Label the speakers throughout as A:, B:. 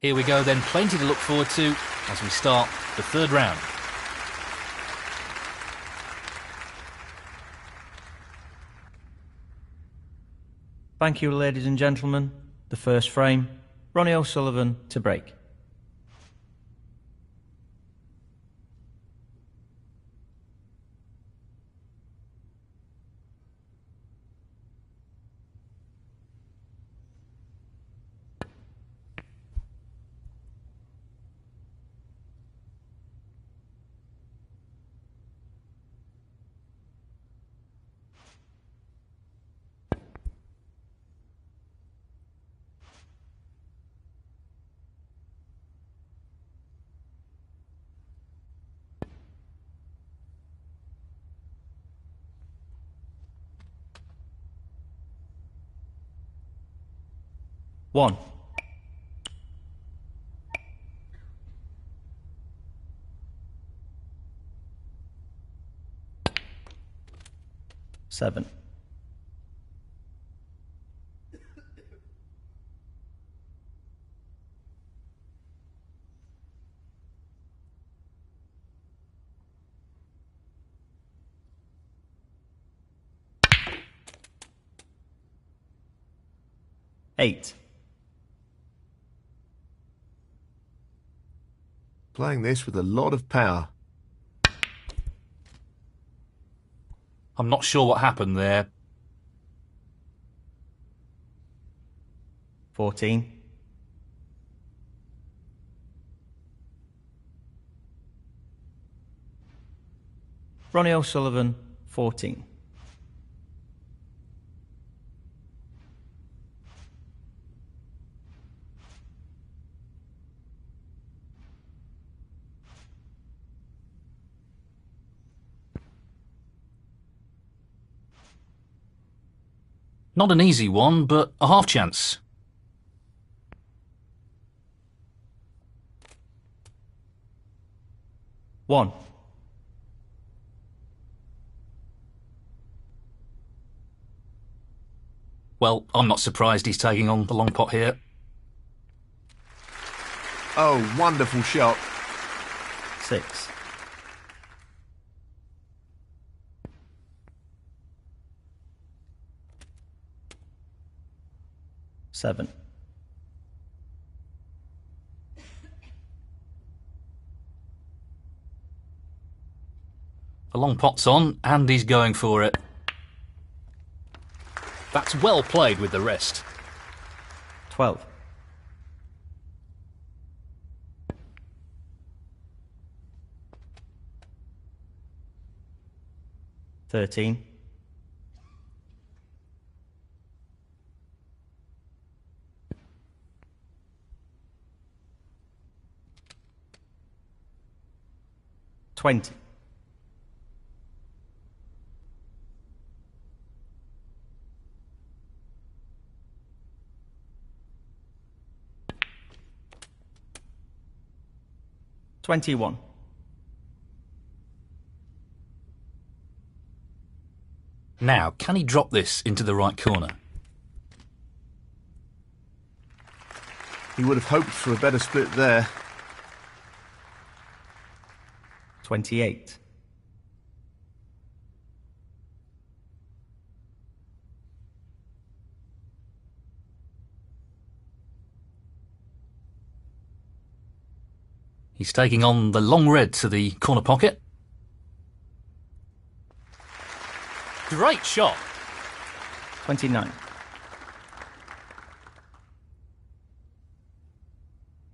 A: Here we go then, plenty to look forward to as we start the third round.
B: Thank you, ladies and gentlemen. The first frame, Ronnie O'Sullivan to break. One. Seven. Eight.
C: Playing this with a lot of power.
A: I'm not sure what happened there.
B: 14. Ronnie O'Sullivan, 14.
A: Not an easy one, but a half chance.
B: One.
A: Well, I'm not surprised he's taking on the long pot here.
C: Oh, wonderful shot.
B: 6. Seven.
A: The long pot's on, and he's going for it. That's well played with the rest.
B: 12. Thirteen. 20. 21.
A: Now, can he drop this into the right corner?
C: He would have hoped for a better split there.
B: 28.
A: He's taking on the long red to the corner pocket. Great shot.
B: 29.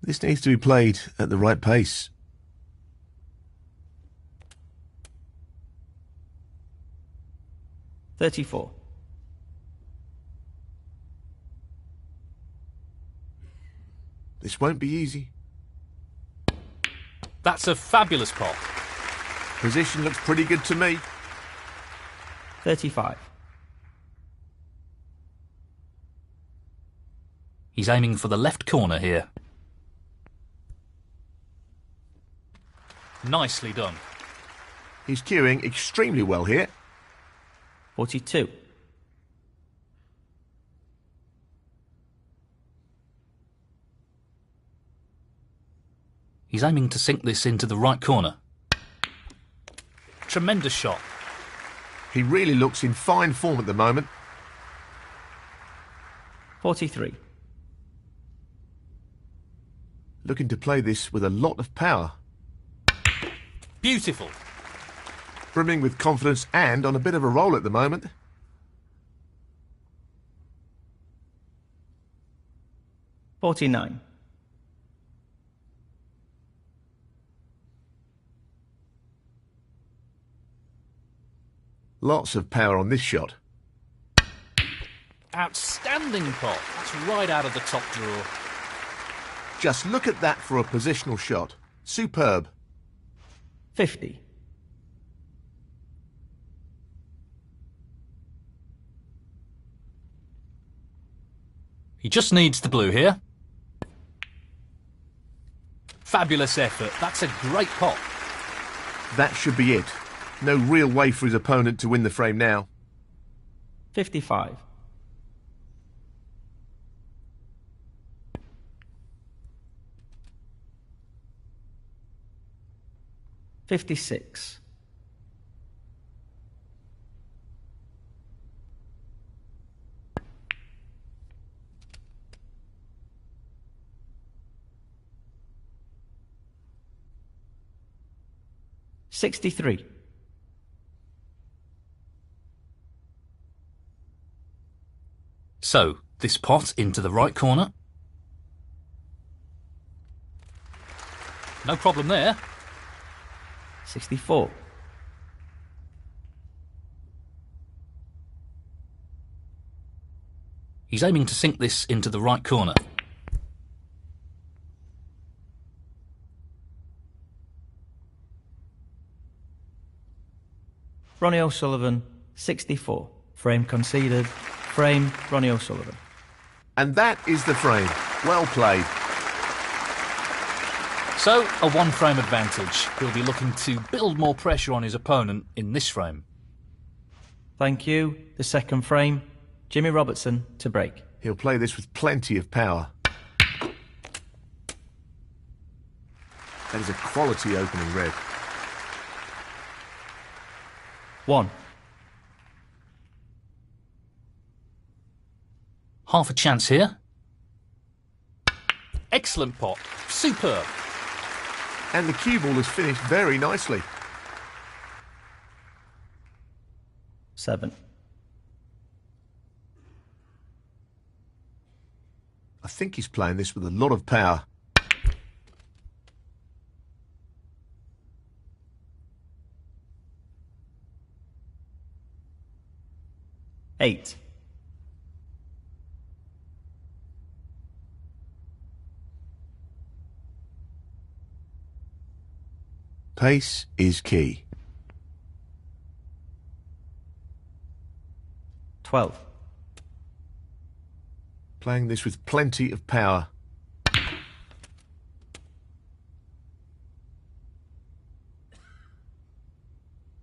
C: This needs to be played at the right pace.
B: 34.
C: This won't be easy.
A: That's a fabulous pot.
C: Position looks pretty good to me.
B: 35.
A: He's aiming for the left corner here. Nicely done.
C: He's cueing extremely well here.
B: 42.
A: He's aiming to sink this into the right corner. Tremendous shot.
C: He really looks in fine form at the moment.
B: 43.
C: Looking to play this with a lot of power.
A: Beautiful.
C: Brimming with confidence and on a bit of a roll at the moment.
B: $49.
C: Lots of power on this shot.
A: Outstanding pot. That's right out of the top drawer.
C: Just look at that for a positional shot. Superb.
B: 50.
A: He just needs the blue here. Fabulous effort. That's a great pot.
C: That should be it. No real way for his opponent to win the frame now.
B: 55. $56. $63.
A: So, this pot into the right corner. No problem there.
B: 64.
A: He's aiming to sink this into the right corner.
B: Ronnie O'Sullivan, 64. Frame conceded. Frame, Ronnie O'Sullivan.
C: And that is the frame. Well played.
A: So, a one-frame advantage. He'll be looking to build more pressure on his opponent in this frame.
B: Thank you. The second frame, Jimmy Robertson to break.
C: He'll play this with plenty of power. That is a quality opening red.
B: 1.
A: Half a chance here. Excellent pot. Superb.
C: And the cue ball has finished very nicely.
B: 7.
C: I think he's playing this with a lot of power.
B: 8.
C: Pace is key.
B: 12.
C: Playing this with plenty of power.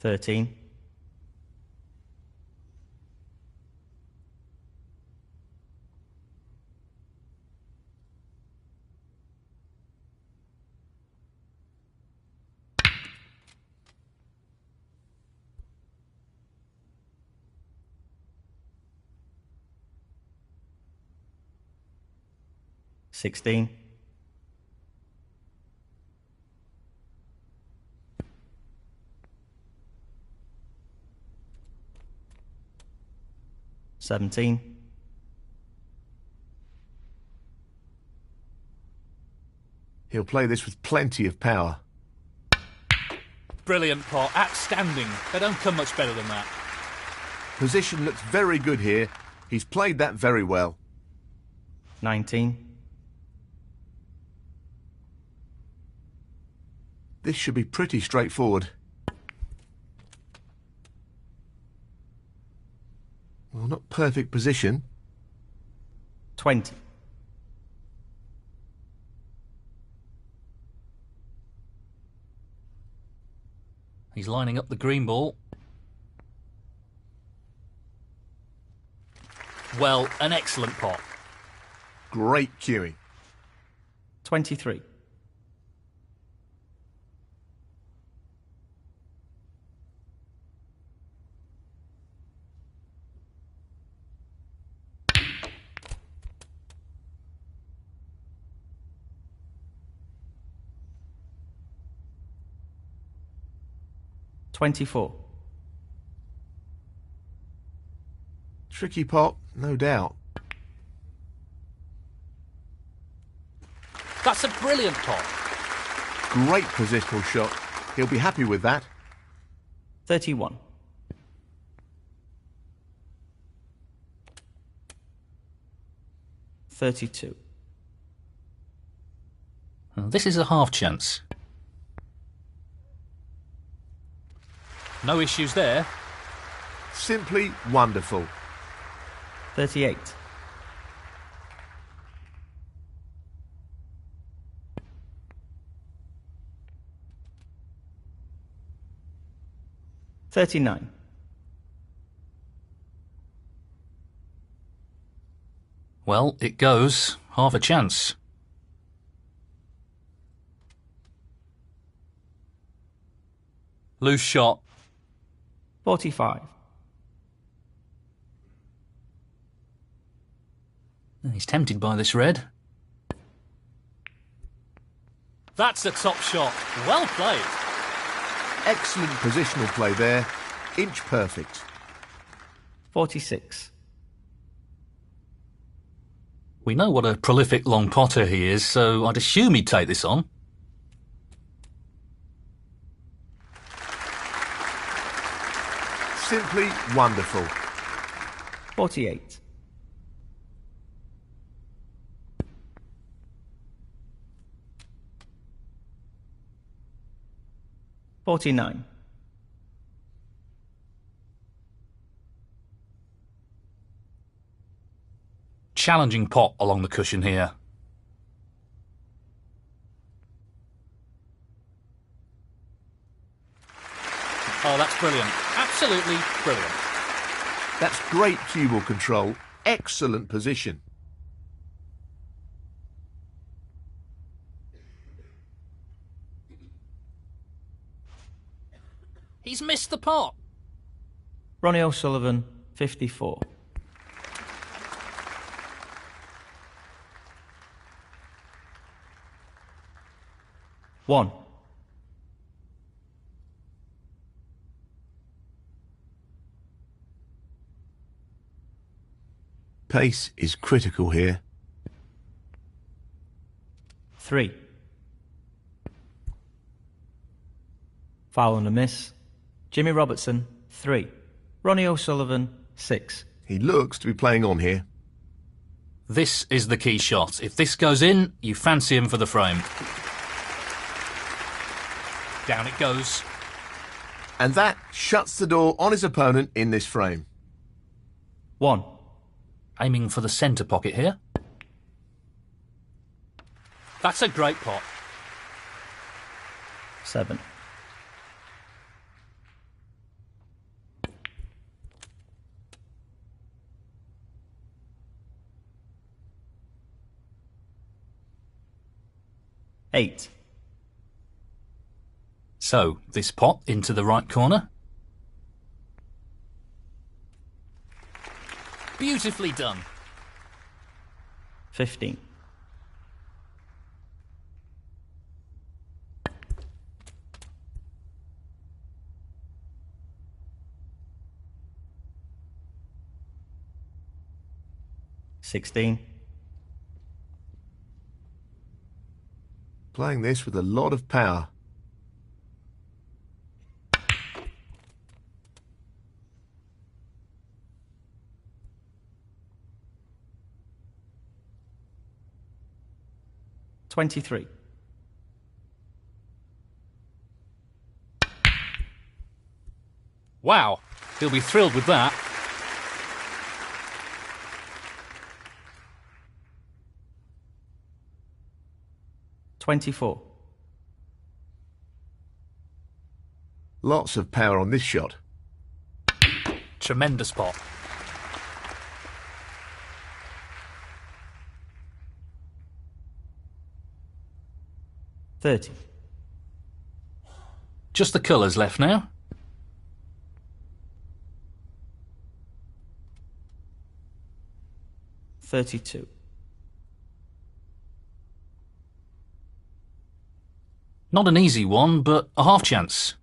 B: 13. $16. 17.
C: He'll play this with plenty of power.
A: Brilliant pot. Outstanding. They don't come much better than that.
C: Position looks very good here. He's played that very well.
B: 19.
C: This should be pretty straightforward. Well, not perfect position.
B: 20.
A: He's lining up the green ball. Well, an excellent pot.
C: Great cueing.
B: 23. 24.
C: Tricky pot, no doubt.
A: That's a brilliant pot.
C: Great positional shot. He'll be happy with that.
B: 31. $32.
A: This is a half chance. No issues there.
C: Simply wonderful.
B: 38. $39.
A: Well, it goes. Half a chance. Loose shot.
B: 45.
A: He's tempted by this red. That's a top shot. Well played.
C: Excellent positional play there. Inch perfect.
B: 46.
A: We know what a prolific long potter he is, so I'd assume he'd take this on.
C: Simply wonderful.
B: 48. $49.
A: Challenging pot along the cushion here. Oh, that's brilliant. Absolutely brilliant.
C: That's great cue ball control. Excellent position.
A: He's missed the pot.
B: Ronnie O'Sullivan, 54. One.
C: Pace is critical here.
B: 3. Foul and a miss. Jimmy Robertson, 3. Ronnie O'Sullivan, 6.
C: He looks to be playing on here.
A: This is the key shot. If this goes in, you fancy him for the frame. Down it goes.
C: And that shuts the door on his opponent in this frame.
B: 1.
A: Aiming for the centre pocket here. That's a great pot.
B: 7. Eight.
A: So, this pot into the right corner. Beautifully done.
B: 15. $16.
C: Playing this with a lot of power.
B: $23.
A: Wow, he'll be thrilled with that.
B: $24.
C: Lots of power on this shot.
A: Tremendous pot.
B: $30.
A: Just the colours left now.
B: $32.
A: Not an easy one, but a half chance.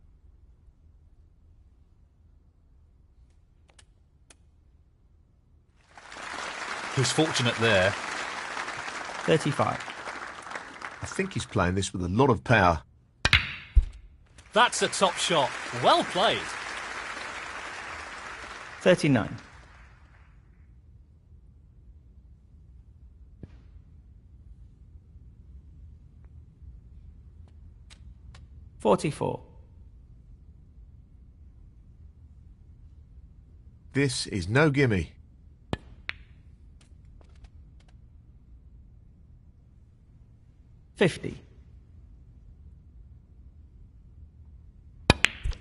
A: He's fortunate there.
B: 35.
C: I think he's playing this with a lot of power.
A: That's a top shot. Well played.
B: 39. 44.
C: This is no gimme.
B: 50.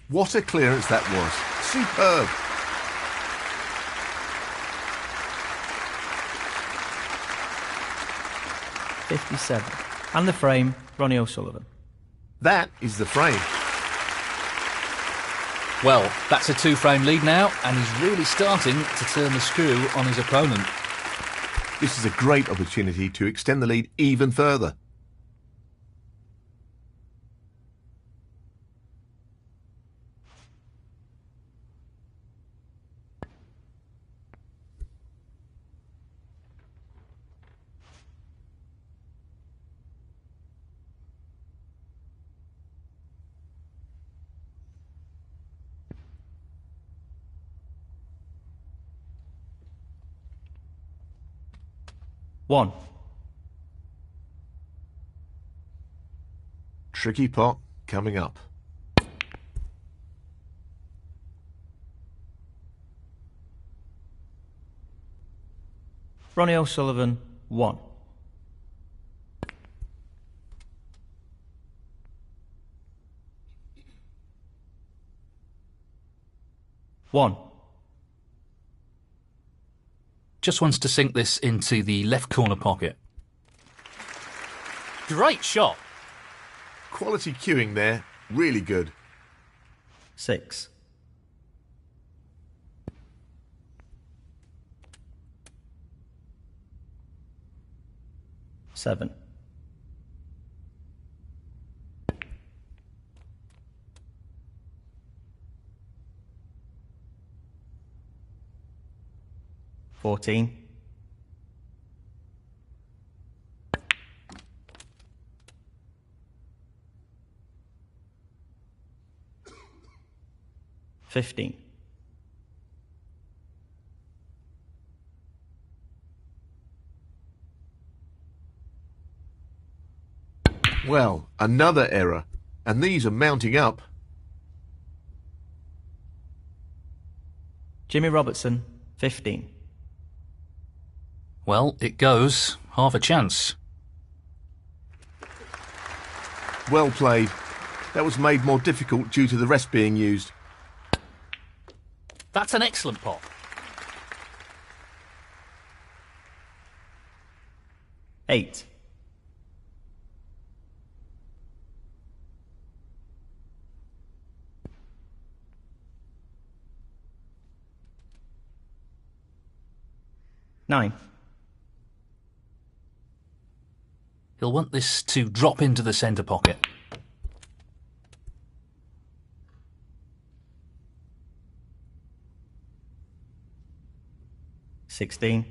C: What a clearance that was. Superb.
B: $57. And the frame, Ronnie O'Sullivan.
C: That is the frame.
A: Well, that's a two-frame lead now, and he's really starting to turn the screw on his opponent.
C: This is a great opportunity to extend the lead even further.
B: One.
C: Tricky pot coming up.
B: Ronnie O'Sullivan, 1. One.
A: Just wants to sink this into the left corner pocket. Great shot.
C: Quality cueing there. Really good.
B: 6. 7. 14. 15.
C: Well, another error. And these are mounting up.
B: Jimmy Robertson, 15.
A: Well, it goes. Half a chance.
C: Well played. That was made more difficult due to the rest being used.
A: That's an excellent pot.
B: Eight. Nine.
A: He'll want this to drop into the centre pocket.
B: 16.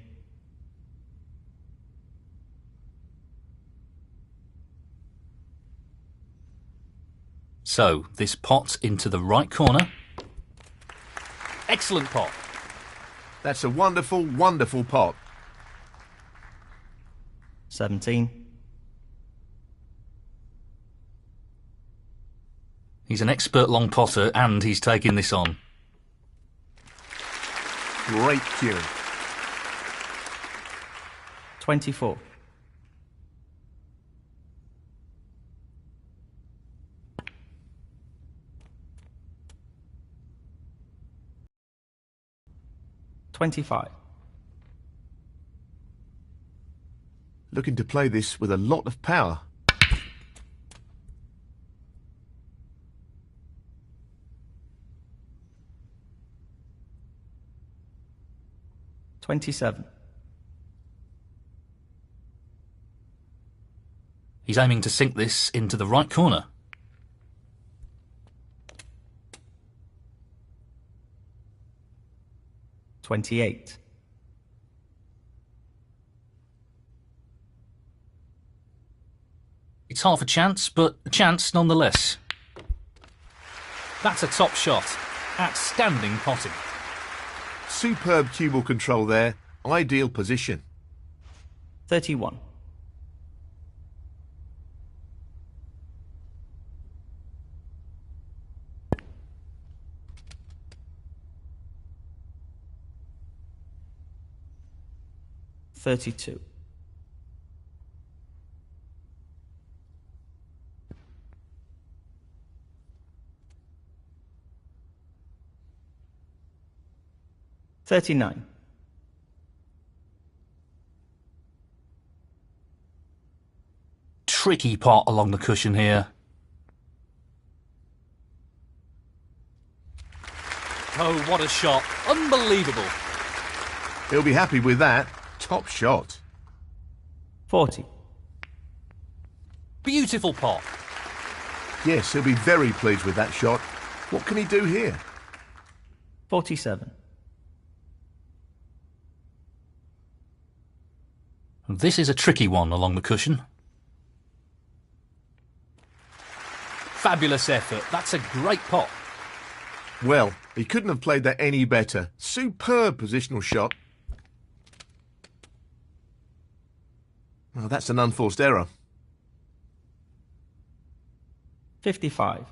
A: So, this pot into the right corner. Excellent pot.
C: That's a wonderful, wonderful pot.
B: 17.
A: He's an expert long potter and he's taking this on.
C: Great cueing.
B: 24. $25.
C: Looking to play this with a lot of power.
B: $27.
A: He's aiming to sink this into the right corner.
B: $28.
A: It's half a chance, but a chance nonetheless. That's a top shot. Outstanding potting.
C: Superb cue ball control there. Ideal position.
B: 31. $32. $39.
A: Tricky pot along the cushion here. Oh, what a shot. Unbelievable.
C: He'll be happy with that. Top shot.
B: 40.
A: Beautiful pot.
C: Yes, he'll be very pleased with that shot. What can he do here?
B: 47.
A: This is a tricky one along the cushion. Fabulous effort. That's a great pot.
C: Well, he couldn't have played that any better. Superb positional shot. Well, that's an unforced error.
B: 55.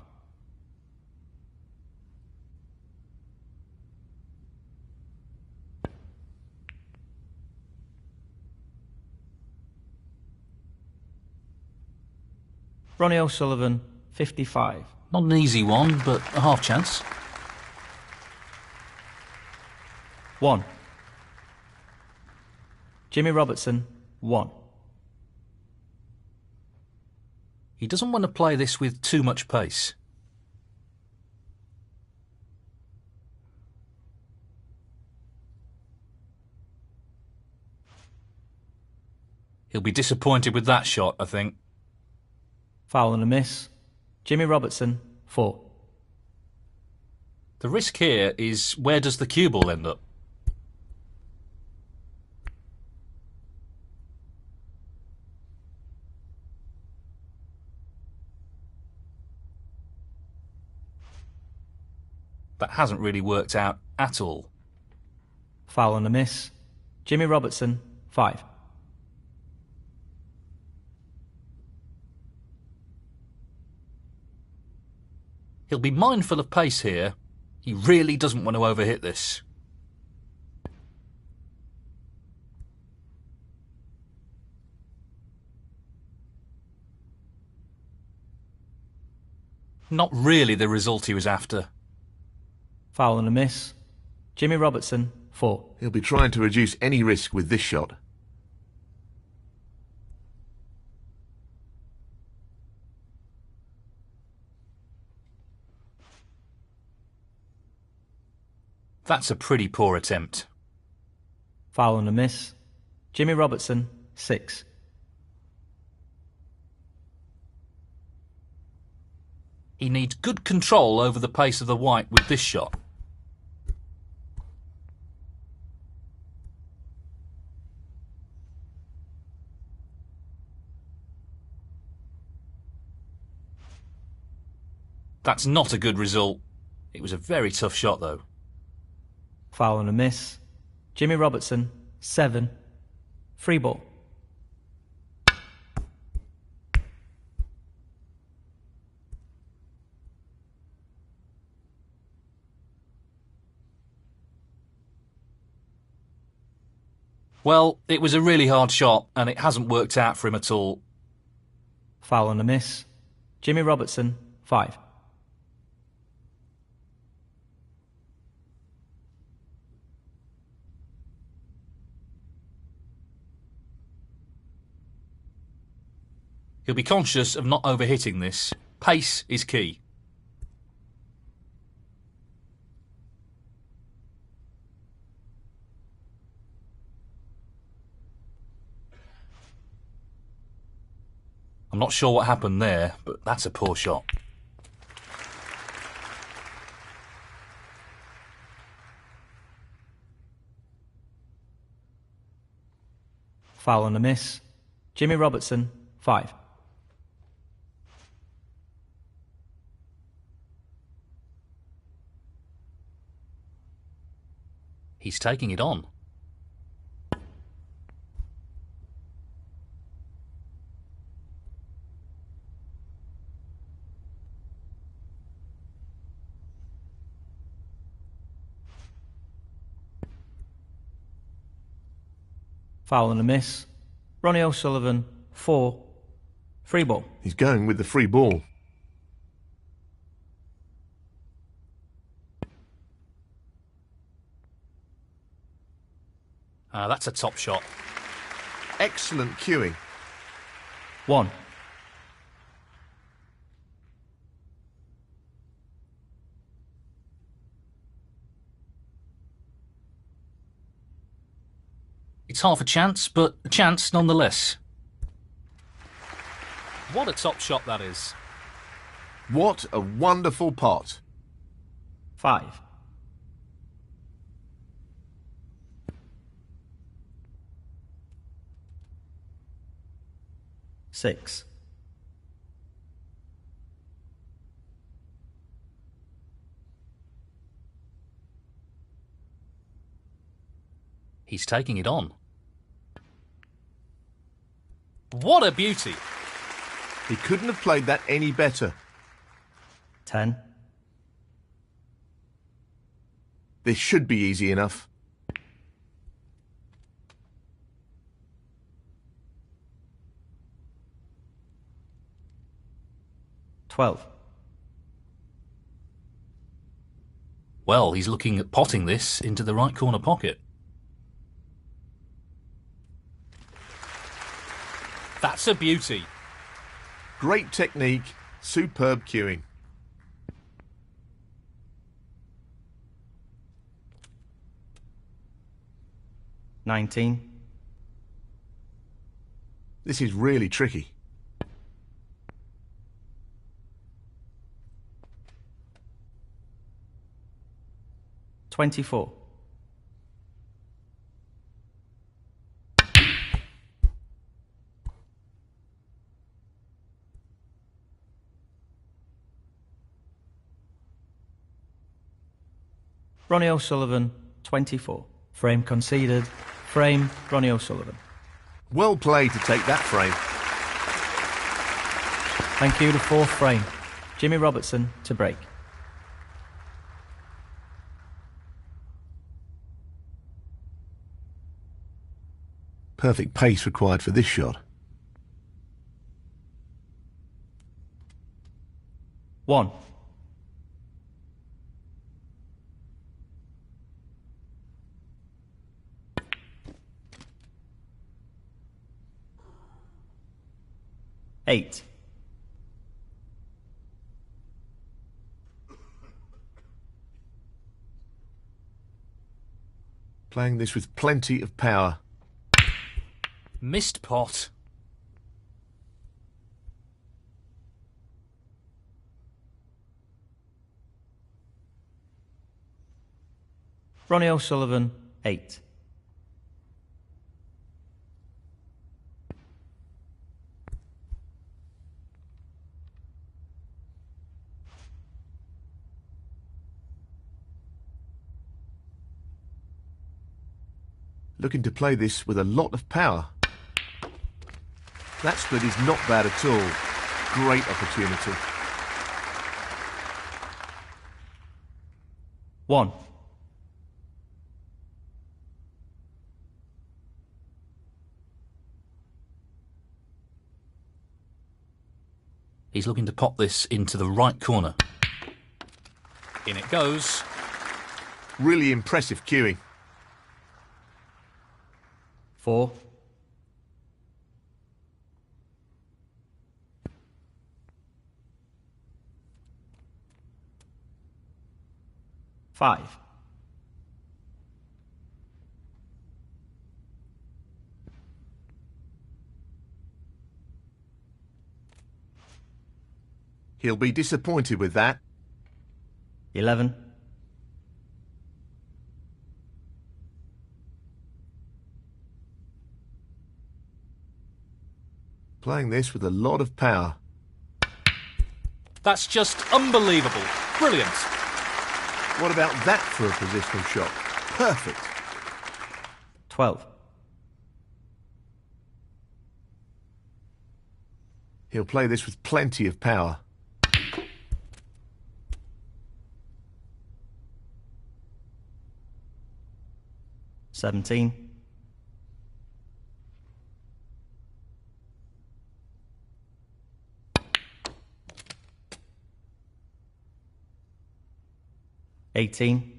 B: Ronnie O'Sullivan, 55.
A: Not an easy one, but a half chance.
B: 1. Jimmy Robertson, 1.
A: He doesn't want to play this with too much pace. He'll be disappointed with that shot, I think.
B: Foul and a miss. Jimmy Robertson, 4.
A: The risk here is, where does the cue ball end up? That hasn't really worked out at all.
B: Foul and a miss. Jimmy Robertson, 5.
A: He'll be mindful of pace here. He really doesn't want to overhit this. Not really the result he was after.
B: Foul and a miss. Jimmy Robertson, 4.
C: He'll be trying to reduce any risk with this shot.
A: That's a pretty poor attempt.
B: Foul and a miss. Jimmy Robertson, 6.
A: He needs good control over the pace of the white with this shot. That's not a good result. It was a very tough shot, though.
B: Foul and a miss. Jimmy Robertson, 7. Free ball.
A: Well, it was a really hard shot, and it hasn't worked out for him at all.
B: Foul and a miss. Jimmy Robertson, 5.
A: He'll be conscious of not overhitting this. Pace is key. I'm not sure what happened there, but that's a poor shot.
B: Foul and a miss. Jimmy Robertson, 5.
A: He's taking it on.
B: Foul and a miss. Ronnie O'Sullivan, 4. Free ball.
C: He's going with the free ball.
A: That's a top shot.
C: Excellent cueing.
B: 1.
A: It's half a chance, but a chance nonetheless. What a top shot that is.
C: What a wonderful pot.
B: 5. Six.
A: He's taking it on. What a beauty!
C: He couldn't have played that any better.
B: 10.
C: This should be easy enough.
B: 12.
A: Well, he's looking at potting this into the right corner pocket. That's a beauty.
C: Great technique, superb cueing.
B: $19.
C: This is really tricky.
B: $24. Ronnie O'Sullivan, 24. Frame conceded. Frame, Ronnie O'Sullivan.
C: Well played to take that frame.
B: Thank you, the fourth frame. Jimmy Robertson to break.
C: Perfect pace required for this shot.
B: 1. $8.
C: Playing this with plenty of power.
A: Missed pot.
B: Ronnie O'Sullivan, 8.
C: Looking to play this with a lot of power. That split is not bad at all. Great opportunity.
B: 1.
A: He's looking to pop this into the right corner. In it goes.
C: Really impressive cueing.
B: 4. $5.
C: He'll be disappointed with that.
B: 11.
C: Playing this with a lot of power.
A: That's just unbelievable. Brilliant.
C: What about that for a positional shot? Perfect.
B: 12.
C: He'll play this with plenty of power.
B: 17. 18.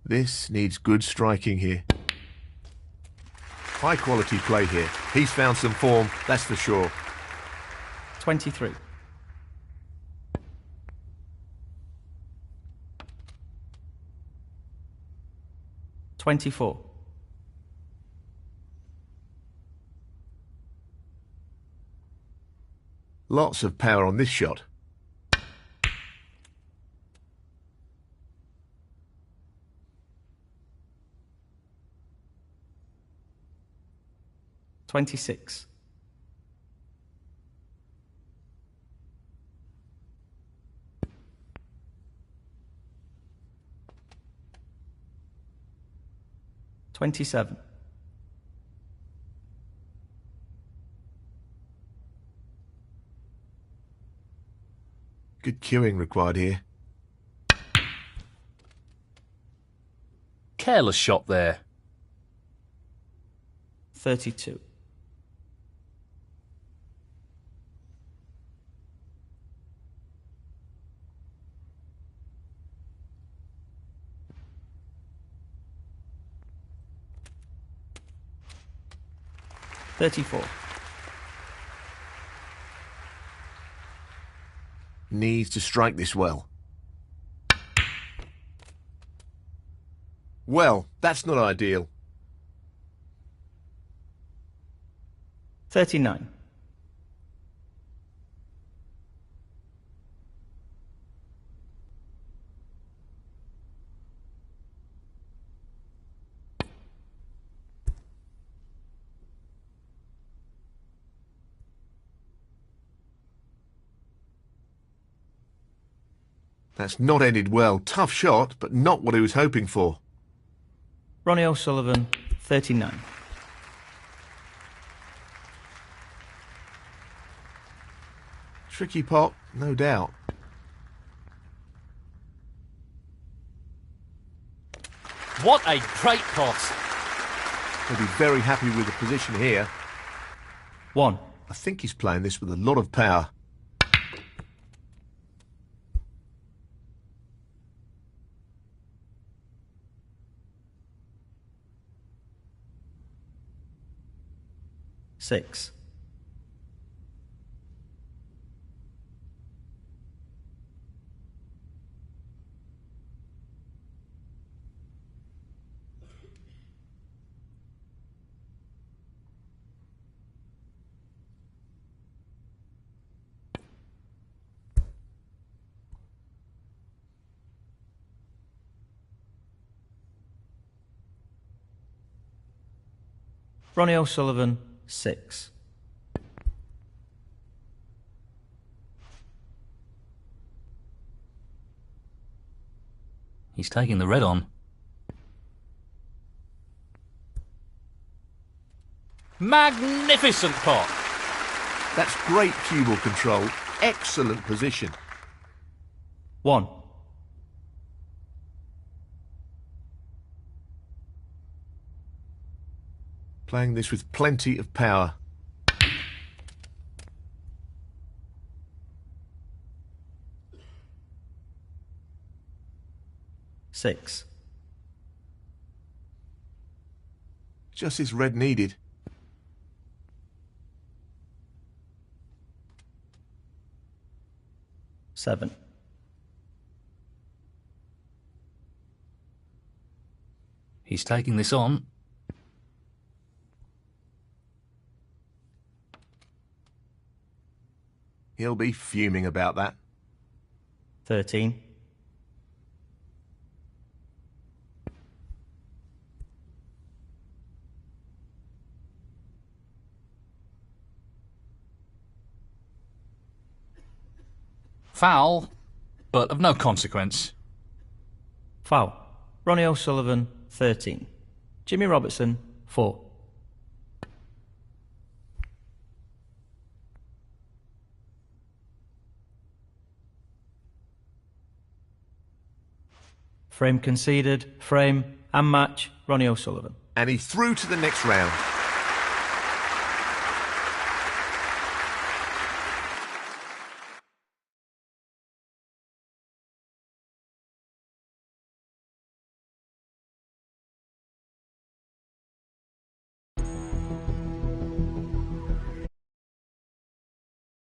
C: 'This needs good striking here. High quality play here. He's found some form, that's for sure.
B: 23. 24.
C: 'Lots of power on this shot.
B: 26. 27.
C: 'Good cueing required here.
A: Careless shot there.
B: 32. 34.
C: Needs to strike this well. Well, that's not ideal.
B: 39.
C: 'That's not ended well. Tough shot, but not what he was hoping for.
B: Ronnie O'Sullivan, 39.
C: Tricky pot, no doubt.
A: What a great pot.
C: He'll be very happy with the position here.
B: 1.
C: I think he's playing this with a lot of power.
B: Six. 'Ronnie O'Sullivan, 6.
A: 'He's taking the red on. Magnificent pot.
C: That's great cue ball control. Excellent position.
B: 1.
C: Playing this with plenty of power.
B: 6.
C: Just as red needed.
B: 7.
A: He's taking this on.
C: He'll be fuming about that.
B: 13.
A: Foul, but of no consequence.
B: Foul. Ronnie O'Sullivan, 13. Jimmy Robertson, 4. Frame conceded, frame and match, Ronnie O'Sullivan.
C: And he through to the next round.